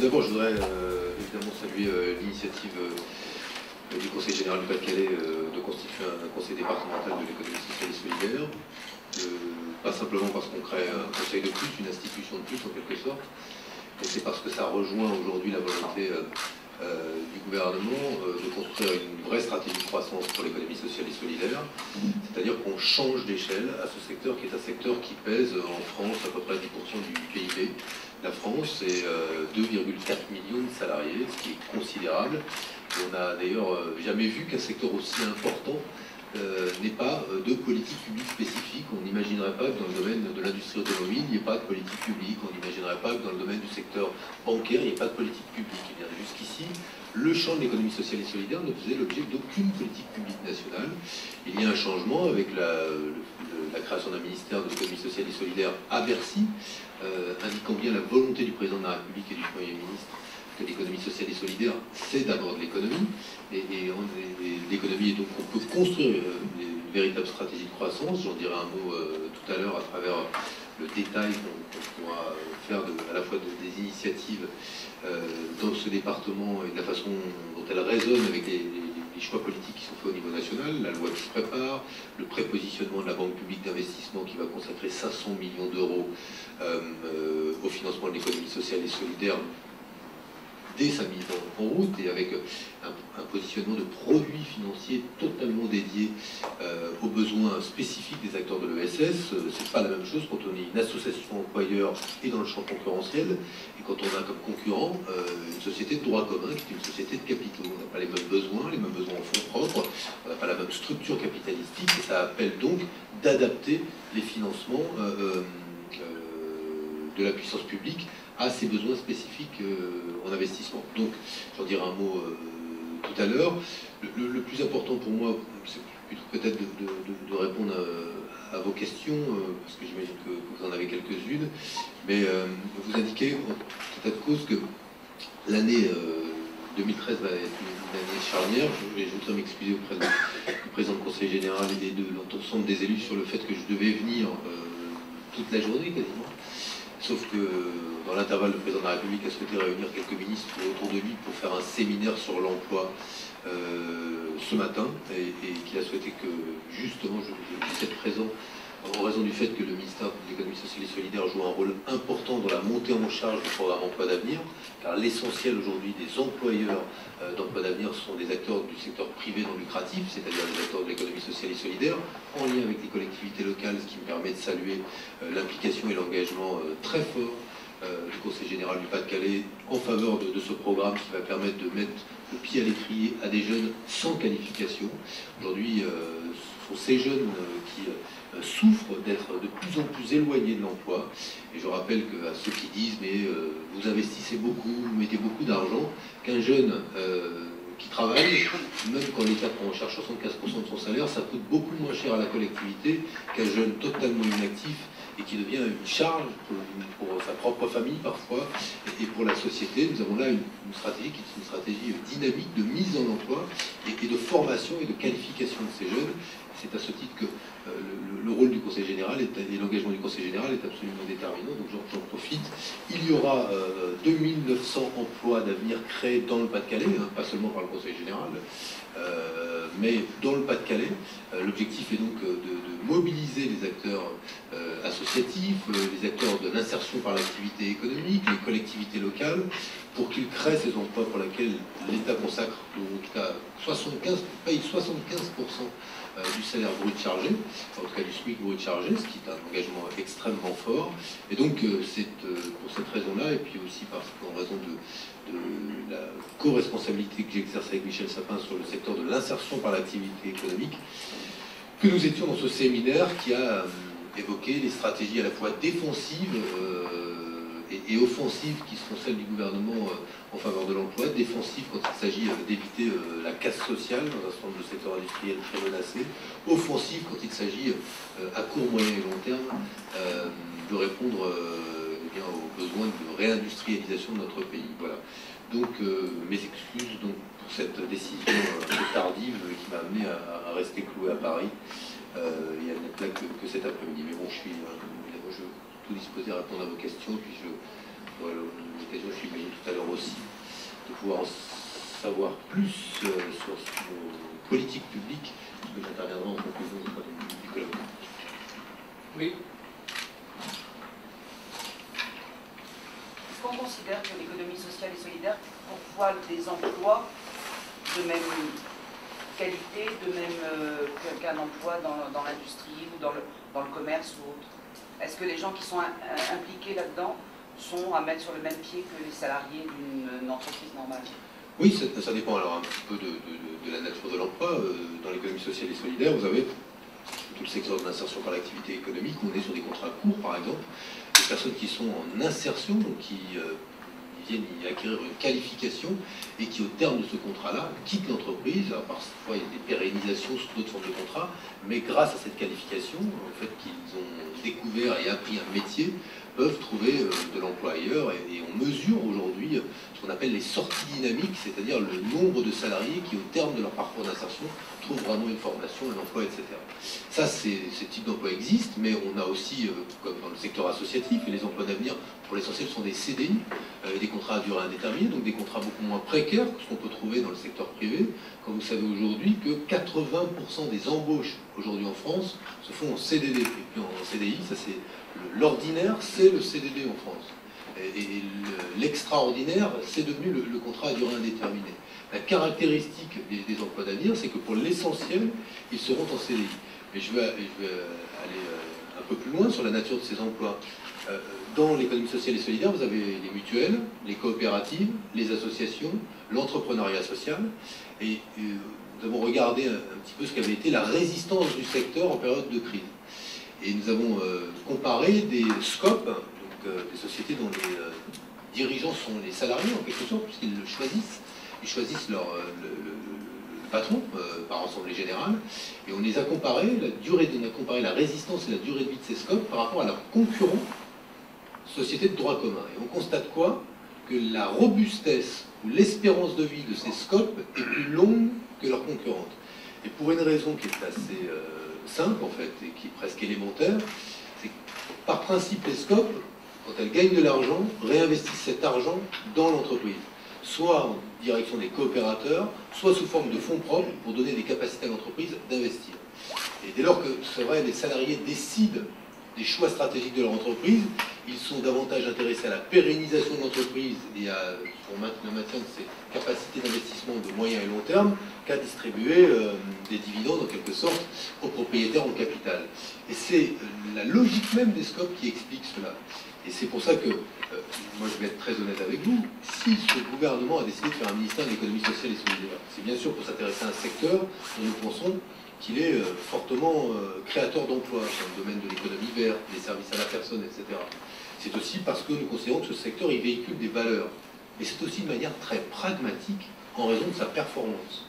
Tout d'abord, je voudrais évidemment saluer l'initiative du Conseil général du Pas-de-Calais de constituer un conseil départemental de l'économie sociale et solidaire. Pas simplement parce qu'on crée un conseil de plus, une institution de plus en quelque sorte, mais c'est parce que ça rejoint aujourd'hui la volonté du gouvernement de construire une vraie stratégie de croissance pour l'économie sociale et solidaire, c'est-à-dire qu'on change d'échelle à ce secteur qui est un secteur qui pèse en France à peu près 10% du PIB. La France, c'est 2,4 millions de salariés, ce qui est considérable. Et on n'a d'ailleurs jamais vu qu'un secteur aussi important n'ait pas de politique publique spécifique. On n'imaginerait pas que dans le domaine de l'industrie automobile, il n'y ait pas de politique publique. On n'imaginerait pas que dans le domaine du secteur bancaire, il n'y ait pas de politique publique. Et bien jusqu'ici, le champ de l'économie sociale et solidaire ne faisait l'objet d'aucune politique publique nationale. Il y a un changement avec la création d'un ministère de l'économie sociale et solidaire à Bercy, indiquant bien la volonté du président de la République et du Premier ministre que l'économie sociale et solidaire, c'est d'abord de l'économie. Et l'économie, et donc on peut construire une véritable stratégie de croissance. J'en dirai un mot tout à l'heure à travers le détail qu'on pourra faire à la fois des initiatives dans ce département et de la façon dont elles résonnent avec les choix politiques qui sont faits au niveau national, la loi qui se prépare, le prépositionnement de la Banque publique d'investissement qui va consacrer 500 millions d'euros au financement de l'économie sociale et solidaire dès sa mise en route, et avec un positionnement de produits financiers totalement dédié aux besoins spécifiques des acteurs de l'ESS. C'est pas la même chose quand on est une association employeur et dans le champ concurrentiel, et quand on a comme concurrent une société de droit commun qui est une société de capitaux. On n'a pas les mêmes besoins en fonds propres, on n'a pas la même structure capitalistique, et ça appelle donc d'adapter les financements de la puissance publique à ses besoins spécifiques en investissement. Donc, j'en dirai un mot tout à l'heure. Le plus important pour moi, c'est plutôt peut-être de répondre à vos questions, parce que j'imagine que vous en avez quelques-unes, mais vous indiquez, en tout cause, que l'année 2013 va être une année charnière. Je voudrais m'excuser auprès du président du Conseil général et de l'ensemble des élus sur le fait que je devais venir toute la journée quasiment. Sauf que dans l'intervalle, le président de la République a souhaité réunir quelques ministres autour de lui pour faire un séminaire sur l'emploi ce matin, et qu'il a souhaité que justement je puisse être présent en raison du fait que le ministère de l'économie sociale et solidaire joue un rôle important dans la montée en charge du programme Emploi d'avenir, car l'essentiel aujourd'hui des employeurs d'Emploi d'avenir sont des acteurs du secteur privé non lucratif, c'est-à-dire des acteurs de l'économie sociale et solidaire, en lien avec les collectivités locales, ce qui me permet de saluer l'implication et l'engagement très fort du Conseil général du Pas-de-Calais en faveur de ce programme qui va permettre de mettre le pied à l'étrier à des jeunes sans qualification. Aujourd'hui, ce sont ces jeunes qui souffrent d'être de plus en plus éloignés de l'emploi. Et je rappelle à ceux qui disent « mais vous investissez beaucoup, vous mettez beaucoup d'argent », qu'un jeune qui travaille, même quand l'État prend en charge 75% de son salaire, ça coûte beaucoup moins cher à la collectivité qu'un jeune totalement inactif et qui devient une charge pour sa propre famille parfois et pour la société. Nous avons là une stratégie qui est une stratégie dynamique de mise en emploi et de formation et de qualification de ces jeunes. C'est à ce titre que le rôle du Conseil général et l'engagement du Conseil général est absolument déterminant, donc j'en profite. Il y aura 2900 emplois d'avenir créés dans le Pas-de-Calais, pas seulement par le Conseil général, mais dans le Pas-de-Calais. L'objectif est donc de mobiliser les acteurs associatifs, les acteurs de l'insertion par l'activité économique, les collectivités locales, pour qu'ils créent ces emplois pour lesquels l'État consacre, en tout cas 75% du salaire brut chargé, en tout cas du SMIC brut chargé, ce qui est un engagement extrêmement fort. Et donc c'est pour cette raison-là, et puis aussi parce qu'en raison de la co-responsabilité que j'exerce avec Michel Sapin sur le secteur de l'insertion par l'activité économique, que nous étions dans ce séminaire qui a évoqué les stratégies à la fois défensives et offensives qui seront celles du gouvernement en faveur de l'emploi, défensives quand il s'agit d'éviter la casse sociale dans un certain nombre de secteurs industriels très menacés, offensives quand il s'agit à court, moyen et long terme de répondre aux besoins de réindustrialisation de notre pays. Voilà. Donc mes excuses pour cette décision tardive qui m'a amené à rester cloué à Paris et à n'être là que cet après-midi. Mais bon, je suis tout disposé à répondre à vos questions, puis je j'aurai l'occasion, je suis venu tout à l'heure aussi, de pouvoir en savoir plus sur nos politiques publiques, que j'interviendrai en conclusion du colloque. Oui. Est-ce qu'on considère que l'économie sociale et solidaire pourvoit des emplois de même qualité, de même qu'un emploi dans l'industrie ou dans le commerce ou autre? Est-ce que les gens qui sont impliqués là-dedans sont à mettre sur le même pied que les salariés d'une entreprise normale? Oui, ça dépend alors un petit peu de la nature de l'emploi. Dans l'économie sociale et solidaire, vous avez tout le secteur de l'insertion par l'activité économique, on est sur des contrats courts par exemple, des personnes qui sont en insertion, donc qui viennent y acquérir une qualification et qui au terme de ce contrat-là quittent l'entreprise. Alors parfois il y a des pérennisations sous d'autres formes de contrats, mais grâce à cette qualification, au fait qu'ils ont découvert et appris un métier, peuvent trouver de l'emploi ailleurs, et on mesure aujourd'hui ce qu'on appelle les sorties dynamiques, c'est-à-dire le nombre de salariés qui au terme de leur parcours d'insertion trouvent vraiment une formation, un emploi, etc. Ça, ce type d'emploi existe, mais on a aussi, comme dans le secteur associatif, et les emplois d'avenir, pour l'essentiel, sont des CDI, des contrats à durée indéterminée, donc des contrats beaucoup moins précaires que ce qu'on peut trouver dans le secteur privé. Quand vous savez aujourd'hui que 80% des embauches aujourd'hui en France se font en CDD, et puis en CDI, ça c'est l'ordinaire, c'est le CDD en France. Et l'extraordinaire, c'est devenu le contrat à durée indéterminée. La caractéristique des emplois d'avenir, c'est que pour l'essentiel, ils seront en CDI. Mais je vais aller un peu plus loin sur la nature de ces emplois. Dans l'économie sociale et solidaire, vous avez les mutuelles, les coopératives, les associations, l'entrepreneuriat social. Et nous avons regardé un petit peu ce qu'avait été la résistance du secteur en période de crise. Et nous avons comparé des SCOP, donc des sociétés dont les dirigeants sont les salariés en quelque sorte, puisqu'ils le choisissent. Ils choisissent le patron par assemblée générale, et on les a comparés, on a comparé la résistance et la durée de vie de ces SCOP par rapport à leurs concurrents, sociétés de droit commun. Et on constate quoi? Que la robustesse ou l'espérance de vie de ces SCOP est plus longue que leurs concurrentes. Et pour une raison qui est assez simple en fait, et qui est presque élémentaire, c'est que par principe les SCOP, quand elles gagnent de l'argent, réinvestissent cet argent dans l'entreprise, soit en direction des coopérateurs, soit sous forme de fonds propres pour donner des capacités à l'entreprise d'investir. Et dès lors que, c'est vrai, les salariés décident des choix stratégiques de leur entreprise, ils sont davantage intéressés à la pérennisation de l'entreprise et au maintien de ses capacités d'investissement de moyen et long terme qu'à distribuer des dividendes en quelque sorte aux propriétaires en capital. Et c'est la logique même des SCOP qui explique cela. Et c'est pour ça que, moi je vais être très honnête avec vous, si ce gouvernement a décidé de faire un ministère de l'économie sociale et solidaire, c'est bien sûr pour s'intéresser à un secteur dont nous pensons qu'il est fortement créateur d'emplois dans le domaine de l'économie verte, des services à la personne, etc. C'est aussi parce que nous considérons que ce secteur il véhicule des valeurs. Mais c'est aussi de manière très pragmatique en raison de sa performance.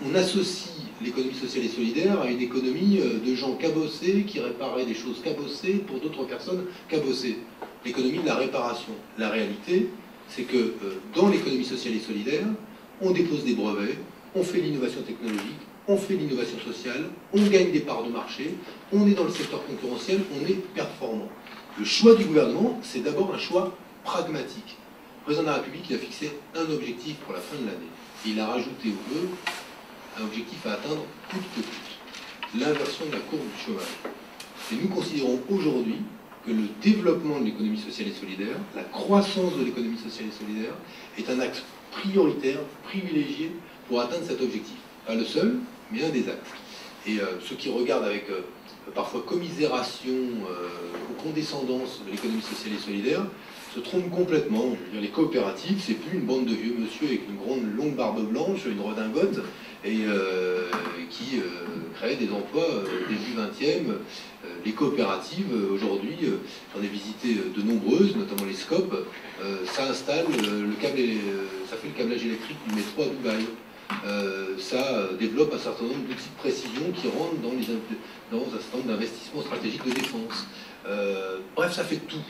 On associe l'économie sociale et solidaire à une économie de gens cabossés qui réparaient des choses cabossées pour d'autres personnes cabossées. L'économie de la réparation. La réalité, c'est que dans l'économie sociale et solidaire, on dépose des brevets, on fait l'innovation technologique, on fait l'innovation sociale, on gagne des parts de marché, on est dans le secteur concurrentiel, on est performant. Le choix du gouvernement, c'est d'abord un choix pragmatique. Le président de la République il a fixé un objectif pour la fin de l'année. Il a rajouté au vœu un objectif à atteindre coûte que coûte, l'inversion de la courbe du chômage. Et nous considérons aujourd'hui que le développement de l'économie sociale et solidaire, la croissance de l'économie sociale et solidaire, est un axe prioritaire, privilégié pour atteindre cet objectif. Pas le seul, mais un des axes. Et ceux qui regardent avec parfois commisération ou condescendance de l'économie sociale et solidaire se trompent complètement. Je veux dire, les coopératives, c'est plus une bande de vieux monsieur avec une grande longue barbe blanche, une redingote, et qui créent des emplois début 20e. Les coopératives, aujourd'hui, j'en ai visité de nombreuses, notamment les SCOP, ça installe ça fait le câblage électrique du métro à Dubaï. Ça développe un certain nombre d'outils de précision qui rentrent dans un certain nombre d'investissements stratégiques de défense. Bref, ça fait tout.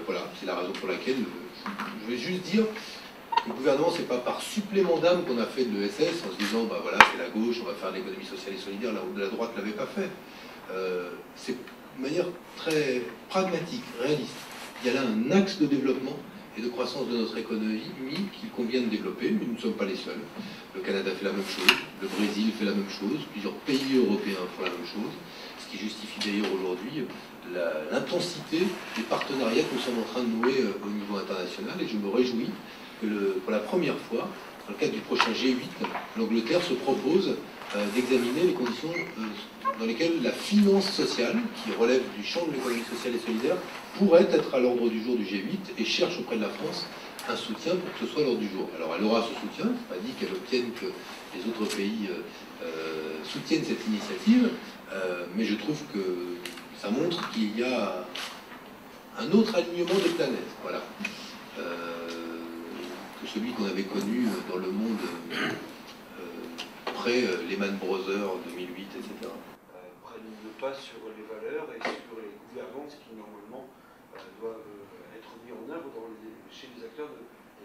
Voilà, c'est la raison pour laquelle je vais juste dire que le gouvernement, c'est pas par supplément d'âme qu'on a fait de l'ESS en se disant, bah voilà, c'est la gauche, on va faire de l'économie sociale et solidaire, là où la droite ne l'avait pas fait. C'est de manière très pragmatique, réaliste. il y a là un axe de développement et de croissance de notre économie qu'il convient de développer, mais nous ne sommes pas les seuls. Le Canada fait la même chose, le Brésil fait la même chose, plusieurs pays européens font la même chose, ce qui justifie d'ailleurs aujourd'hui l'intensité des partenariats que nous sommes en train de nouer au niveau international, et je me réjouis que pour la première fois, dans le cadre du prochain G8, l'Angleterre se propose d'examiner les conditions dans lesquelles la finance sociale, qui relève du champ de l'économie sociale et solidaire, pourrait être à l'ordre du jour du G8 et cherche auprès de la France un soutien pour que ce soit à l'ordre du jour. Alors elle aura ce soutien, c'est pas dit qu'elle obtienne que les autres pays soutiennent cette initiative, mais je trouve que ça montre qu'il y a un autre alignement des planètes, voilà, que celui qu'on avait connu dans le monde après Lehman Brothers 2008, etc. Prennent le pas sur les valeurs et sur les gouvernances qui normalement doivent être mis en œuvre chez les acteurs de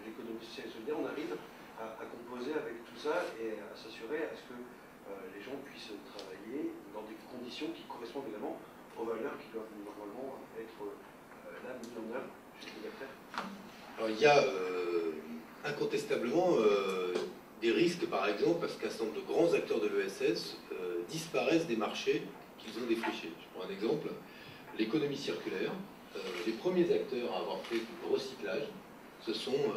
l'économie sociale et solidaire. On arrive à composer avec tout ça et à s'assurer à ce que les gens puissent travailler dans des conditions qui correspondent évidemment aux valeurs qui doivent normalement être là mises en œuvre chez les acteurs. Alors il y a incontestablement des risques, par exemple, parce qu'un certain nombre de grands acteurs de l'ESS disparaissent des marchés qu'ils ont défrichés. Je prends un exemple, l'économie circulaire. Les premiers acteurs à avoir fait du recyclage, ce sont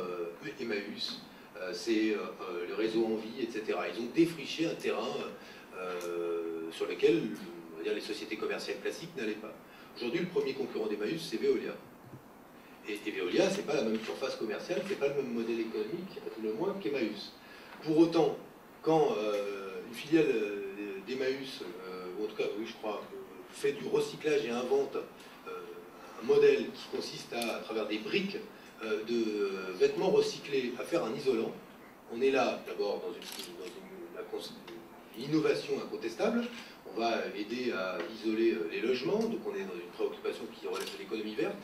Emmaüs, c'est le réseau Envie, etc. Ils ont défriché un terrain sur lequel on va dire, les sociétés commerciales classiques n'allaient pas. Aujourd'hui, le premier concurrent d'Emmaüs, c'est Veolia. Et Veolia, c'est pas la même surface commerciale, c'est pas le même modèle économique, à tout le moins, qu'Emmaüs. Pour autant, quand une filiale d'Emmaüs, ou en tout cas, oui, je crois, fait du recyclage et invente un modèle qui consiste à travers des briques de vêtements recyclés, à faire un isolant, on est là, d'abord, dans une innovation incontestable. On va aider à isoler les logements, donc on est dans une préoccupation qui relève de l'économie verte.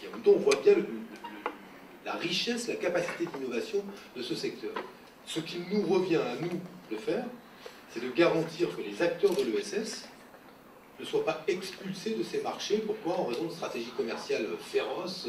Et en même temps, on voit bien la richesse, la capacité d'innovation de ce secteur. Ce qu'il nous revient à nous de faire, c'est de garantir que les acteurs de l'ESS ne soient pas expulsés de ces marchés. Pourquoi? En raison de stratégies commerciales féroces,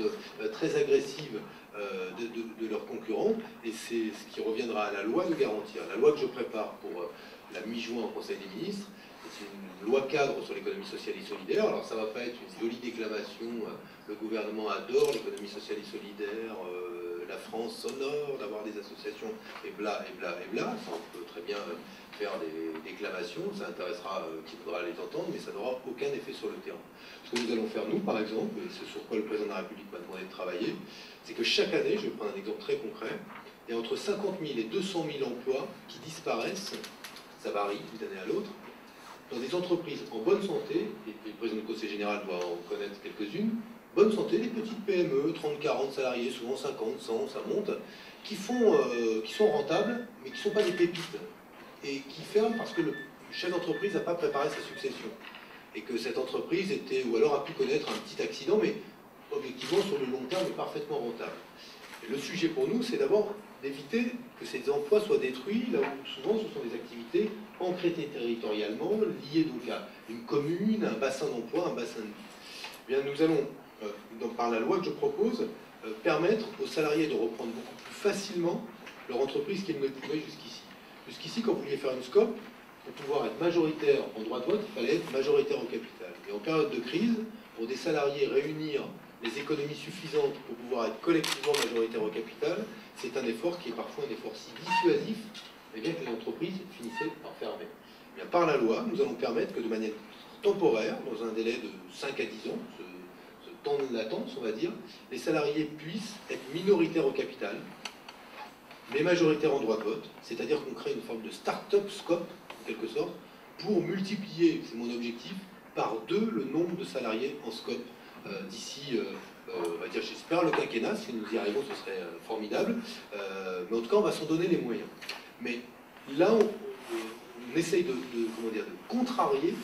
très agressives de leurs concurrents. Et c'est ce qui reviendra à la loi de garantir. La loi que je prépare pour la mi-juin au Conseil des ministres, c'est une loi cadre sur l'économie sociale et solidaire. Alors ça ne va pas être une jolie déclamation, le gouvernement adore l'économie sociale et solidaire, la France s'honore d'avoir des associations, et bla, et bla, et bla. Ça, on peut très bien faire des déclamations, ça intéressera qui faudra les entendre, mais ça n'aura aucun effet sur le terrain. Ce que nous allons faire, nous, par exemple, et c'est sur quoi le président de la République m'a demandé de travailler, c'est que chaque année, je vais prendre un exemple très concret, il y a entre 50 000 et 200 000 emplois qui disparaissent, ça varie d'une année à l'autre, dans des entreprises en bonne santé, et le président du Conseil général doit en connaître quelques-unes, bonne santé, des petites PME, 30-40 salariés, souvent 50, 100, ça monte, qui sont rentables, mais qui ne sont pas des pépites, et qui ferment parce que le chef d'entreprise n'a pas préparé sa succession, et que cette entreprise était, ou alors a pu connaître un petit accident, mais objectivement sur le long terme est parfaitement rentable. Et le sujet pour nous, c'est d'abord d'éviter que ces emplois soient détruits, là où souvent ce sont des activités ancrées territorialement, liées donc à une commune, un bassin d'emploi, un bassin de vie. Eh bien, nous allons, par la loi que je propose, permettre aux salariés de reprendre beaucoup plus facilement leur entreprise qu'ils ne le pouvaient jusqu'ici. Jusqu'ici, quand vous vouliez faire une SCOP, pour pouvoir être majoritaire en droit de vote, il fallait être majoritaire en capital. Et en période de crise, pour des salariés réunir les économies suffisantes pour pouvoir être collectivement majoritaire au capital, c'est un effort qui est parfois un effort si dissuasif, mais bien que les entreprises finissaient par fermer. Eh bien, par la loi, nous allons permettre que de manière temporaire, dans un délai de 5 à 10 ans, ce temps de latence, on va dire, les salariés puissent être minoritaires au capital, mais majoritaires en droit de vote, c'est-à-dire qu'on crée une forme de start-up scope, en quelque sorte, pour multiplier, c'est mon objectif, par 2 le nombre de salariés en scope d'ici, on va dire, j'espère, le quinquennat. Si nous y arrivons, ce serait formidable. Mais en tout cas, on va s'en donner les moyens. Mais là, on essaye de contrarier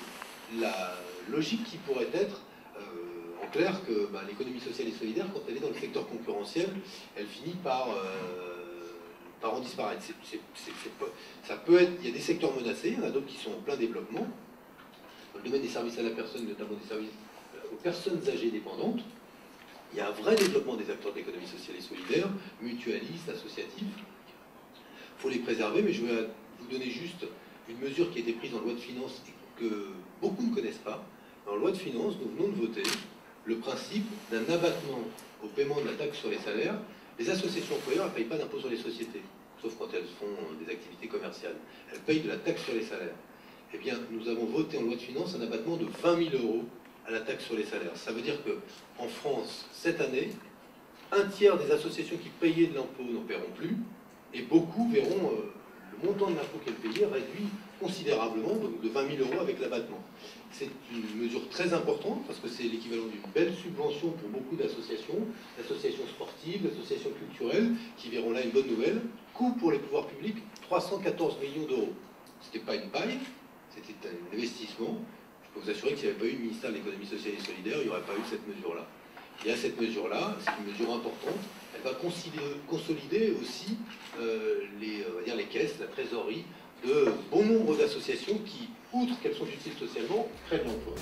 la logique qui pourrait être, en clair, que l'économie sociale et solidaire, quand elle est dans le secteur concurrentiel, elle finit par en disparaître. Ça peut être, il y a des secteurs menacés, il y en a d'autres qui sont en plein développement. Dans le domaine des services à la personne, notamment des services aux personnes âgées dépendantes, Il y a un vrai développement des acteurs de l'économie sociale et solidaire, mutualistes, associatifs. Il faut les préserver, mais je vais vous donner juste une mesure qui a été prise en loi de finances et que beaucoup ne connaissent pas. En loi de finances, nous venons de voter le principe d'un abattement au paiement de la taxe sur les salaires. Les associations employeurs ne payent pas d'impôt sur les sociétés, sauf quand elles font des activités commerciales. Elles payent de la taxe sur les salaires. Eh bien, nous avons voté en loi de finances un abattement de 20 000 € à la taxe sur les salaires. Ça veut dire qu'en France, cette année, un tiers des associations qui payaient de l'impôt n'en paieront plus, et beaucoup verront le montant de l'impôt qu'elles payaient réduit considérablement, donc de 20 000 € avec l'abattement. C'est une mesure très importante parce que c'est l'équivalent d'une belle subvention pour beaucoup d'associations, d'associations sportives, d'associations culturelles, qui verront là une bonne nouvelle. Coût pour les pouvoirs publics, 314 millions d'euros. Ce n'était pas une paille, c'était un investissement. Je peux vous assurer que s'il n'y avait pas eu le ministère de l'économie sociale et solidaire, il n'y aurait pas eu cette mesure-là. Il y a cette mesure-là, c'est une mesure importante. Elle va consolider aussi les caisses, la trésorerie de bon nombre d'associations qui, outre qu'elles sont utiles socialement, créent de l'emploi.